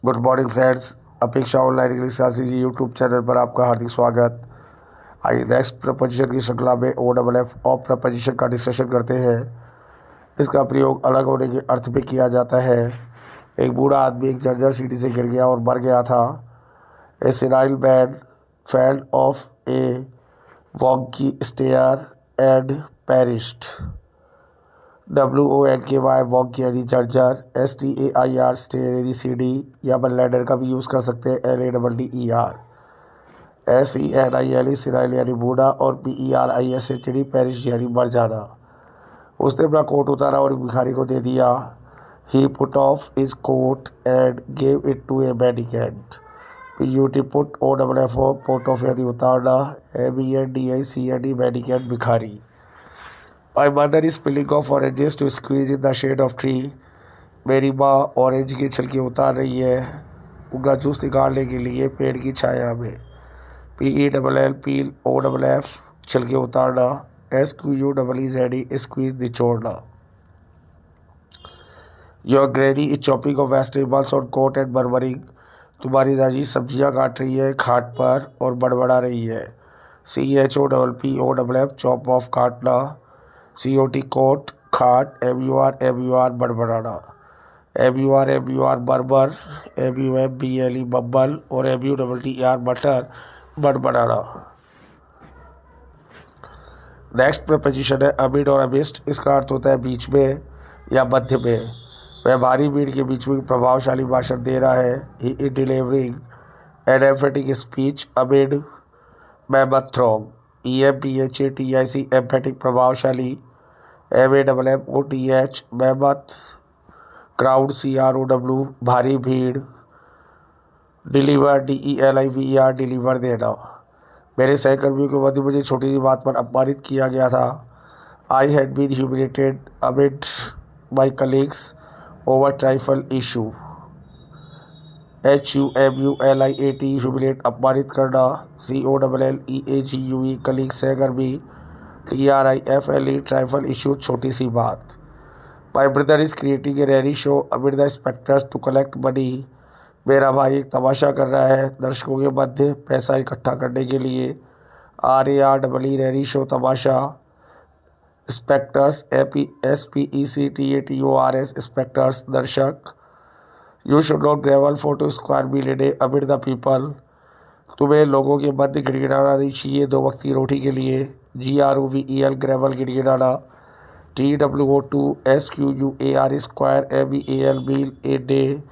Good morning friends, अपेक्षा online English classes YouTube channel पर आपका हार्दिक स्वागत। आइए नेक्स्ट प्रपोजिशन की श्रृंखला में O double F of preposition का डिस्कशन करते हैं। इसका प्रयोग अलग होने के अर्थ में किया जाता है। एक बूढ़ा आदमी एक जर्जर सीढ़ी से गिर गया और मर गया था। A senile man fell off a wonky stair and perished. WONKY वॉक यानी जर्जर, STAIR स्टेयर यानी सीढ़ी, या अपन लैडर का भी यूज़ कर सकते हैं LADDER। SENIL सिनाइल यानी बूढ़ा और PERIS से चिड़ी पेरिश यानी मर जाना। उसने अपना कोट उतारा और भिखारी को दे दिया। He put off his coat and gave it to a mendicant. PUT put OFF put off यानी उतारना, MENDICAND मेंडिकेंट भिखारी। My mother is peeling off oranges to squeeze in the shade of tree. मेरी माँ orange की छिलके उतार रही है उनका जूस निकालने के लिए पेड़ की छाया में। PELL पील OFF छिलके उतारना, SQUEEZE स्क्वीज निचोड़ना। Your granny is chopping of vegetables on coat and murmuring. तुम्हारी दादी सब्जियां काट रही है खाट पर और बड़बड़ा रही है। CHOPPOFF चॉप ऑफ काटना, COT कोट खाट, MUR बड़बड़ाना, MUR बर्बर, MUMBLE बब्बल और MUTTER मटर बड़बड़ाना। नेक्स्ट प्रपोजिशन है अमिड और अमिस्ट। इसका अर्थ होता है बीच में या मध्य में। वह भारी भीड़ के बीच में प्रभावशाली भाषण दे रहा है। He is delivering an emphatic speech amid mammoth throng. EMPHATIC emphatic प्रभावशाली, MAMMOTH मैमथ, क्राउड CROW भारी भीड़, डिलीवर DELIVER डिलीवर देना। मेरे सहकर्मियों के मध्य मुझे छोटी सी बात पर अपमानित किया गया था। I had been humiliated amid my colleagues over trifle issue. HUMULIAT humiliate अपमानित करना, COLLEAGUE कलीग सहकर्मी, TRIFLE ट्राइफल इशू छोटी सी बात। My brother is creating a raree show amid the spectators to collect money. मेरा भाई एक तमाशा कर रहा है दर्शकों के मध्य पैसा इकट्ठा करने के लिए। RAREE रैली शो तमाशा, स्पेक्टर्स SPECTATORS स्पेक्टर्स दर्शक। You should not grovel for two square meal a day amid the people. तुम्हें लोगों के मध्य गिड़गिड़ाना नहीं चाहिए दो वक्त की रोटी के लिए। GROVEL ग्रेवल गिड़गिड़ाना, TWO2 SQUAR square MEAL meal a day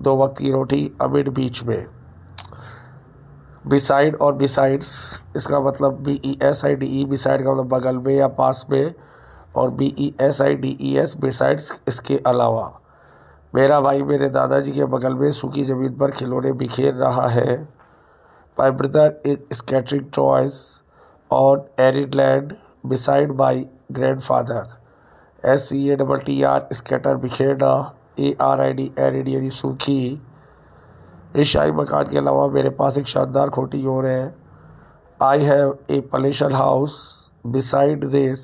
दो वक्त की रोटी अमिड बीच में। बिसाइड और बिसाइड्स, इसका मतलब BESIDE बिसाइड का मतलब बगल में या पास में, और BESIDES बिसाइड्स इसके अलावा। मेरा भाई मेरे दादाजी के बगल में सूखी ज़मीन पर खिलौने बिखेर रहा है। My brother is scattering toys on arid land beside my grandfather. SCATTR scatter बिखेरना, ARID एरिड यानी सूखी। इस शाही मकान के अलावा मेरे पास एक शानदार खोटी और है। I have a palatial house beside this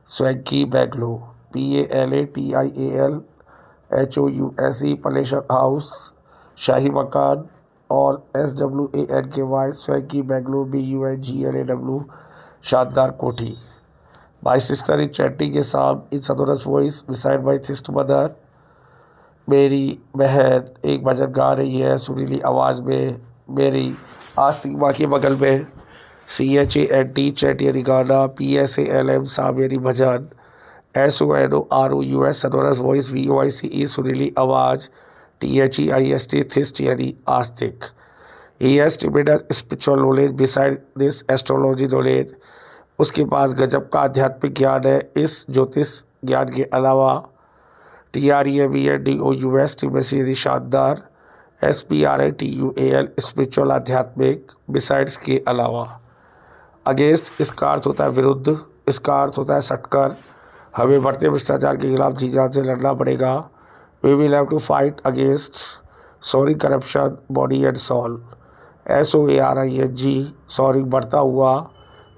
swanky bungalow. PALATIAL HOUSE palatial house शाही मकान, और SWANKY स्वैंकी बैंगलो BUNGLAW शानदार कोठी। My sister is chatting a song in sonorous voice beside my sister mother. मेरी बहन एक भजन गा रही है सुरीली आवाज़ में मेरी आस्तिक माँ के बगल में। CHANT चैट यानी गाना, PSALM सा मेरी भजन, SONOROUS सनोरस वॉइस VOICE सुरीली आवाज़, THEIST थिस्ट यानी आस्तिक। He has tremendous spiritual knowledge beside this astrology knowledge. उसके पास गजब का आध्यात्मिक ज्ञान है इस ज्योतिष ज्ञान के अलावा। TREMENDOUS टिमेसी शानदार, SPRITUAL स्पिरिचुअल आध्यात्मिक, बिसाइड्स के अलावा। अगेंस्ट इसका अर्थ होता है विरुद्ध, इसका अर्थ होता है सटकर। हमें बढ़ते भ्रष्टाचार के खिलाफ जी जान से लड़ना पड़ेगा। We will have to fight against sorry corruption body and soul. SOARING sorry बढ़ता हुआ,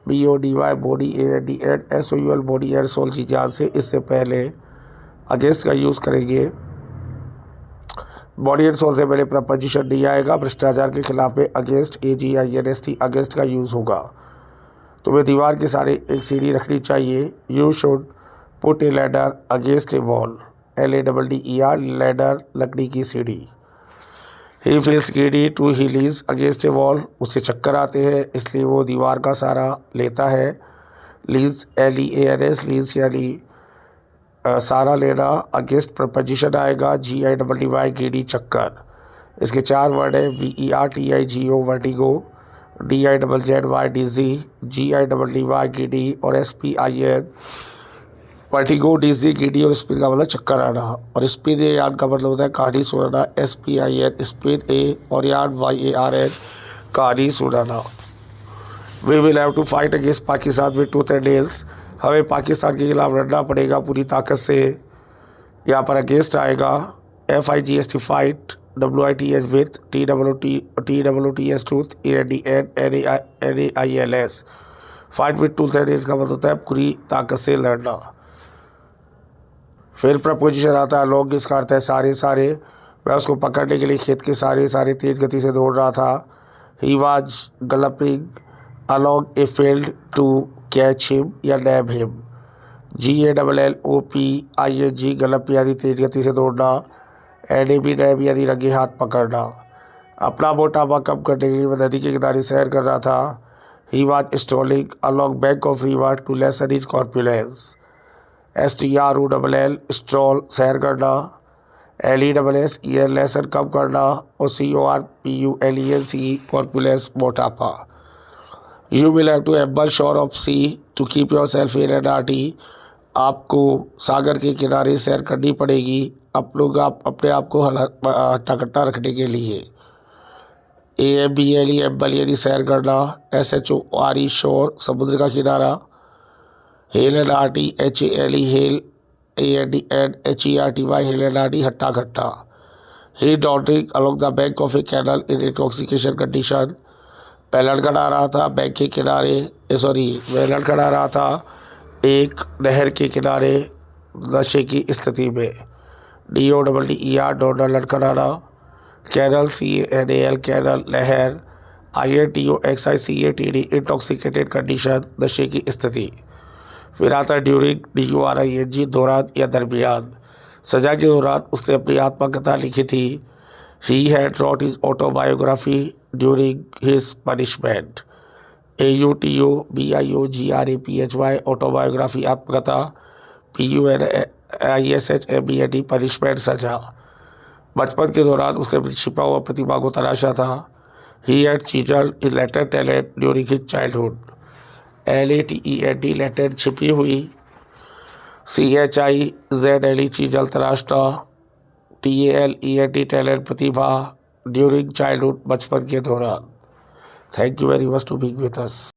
BODY body and SOUL body and soul जी जान से। इससे पहले अगेंस्ट का यूज़ करेंगे बॉडी एंड सोल से पहले प्रपोजिशन नहीं आएगा। भ्रष्टाचार के खिलाफ में अगेंस्ट AGINST अगेंस्ट का यूज़ होगा। तुम्हें दीवार के सारे एक सीढ़ी रखनी चाहिए। You should put a ladder against a wall. LADDER ladder लकड़ी की सीढ़ी। He feels giddy to he leans against a wall. उसे चक्कर आते हैं इसलिए वो दीवार का सहारा लेता है। लीज LEANS लीज यानी सहारा लेना। अगेंस्ट प्रपोजिशन आएगा GIDDY गिडी चक्कर। इसके 4 वर्ड है VERTIGO वर्टिगो, DIZZY डिजी, GIDDY गिडी और SPIN वर्टिगो, डिजी, गिडी और स्पिन का मतलब चक्कर आना। और स्पिन ए यान का मतलब होता है कहानी सुनाना। SPIN स्पिन ए और यान YARN कहानी सुनाना। We will have to fight against Pakistan with tooth and nails. हमें पाकिस्तान के खिलाफ लड़ना पड़ेगा पूरी ताकत से। यहाँ पर अगेंस्ट आएगा FIGST fight, WITH with, TWOTS tooth, ANDNAILS fight with tooth and nails का मतलब होता है पूरी ताकत से लड़ना। फिर प्रपोजिशन आता है लॉन्ग, इसका अर्थ है सारे। मैं उसको पकड़ने के लिए खेत के सारे तेज गति से दौड़ रहा था। He was galloping along a field to catch him या nab him। GALLOPING गलप यानी तेज गति से दौड़ना। NAB नैब यानी रंगे हाथ पकड़ना। अपना मोटापा कम करने के लिए वह नदी के किनारे सैर कर रहा था। He was strolling along bank of river to lessen his corpulence। STROLL stroll सैर करना। LESS लेसन कम करना। और CORPULENCE कॉर्पुलेंस मोटापा। You will have to amble shore of sea to keep yourself in an RT। आपको सागर के किनारे सैर करनी पड़ेगी अपने आप को हट्टा रखने के लिए। AMBLE एम्बल यानी सैर करना। SHORE शोर समुद्र का किनारा। Hello and RT HALE hello ANDNHERTY hello and RT हट्टा खट्टा। ही डॉन्ड्रिंग along the bank of a canal in intoxication condition। वह लड़खड़ा रहा था एक नहर के किनारे नशे की स्थिति में। DODDER डॉडर लड़खड़ाना। कैनल CANAL कैनल नहर। INTOXICATD इंटॉक्सिकेटेड कंडीशन नशे की स्थिति। फिर आता है ड्यूरिंग DURING दौरान या दरमियान। सजा के दौरान उसने अपनी आत्मकथा लिखी थी। He had wrote his autobiography during his punishment. AUTOBIOGRAPHY autobiography आत्मकथा। PUNISHMENT पनिशमेंट सजा। बचपन के दौरान उसने अपनी छिपा हुआ प्रतिभा को तलाशा था। He had chiselled his latent talent during his childhood. LATENT latent छिपी हुई। CHIZLE चीजल तराशना। TALENT टैलेंट प्रतिभा ड्यूरिंग चाइल्डहुड बचपन के दौरान। Thank you very much to being with us.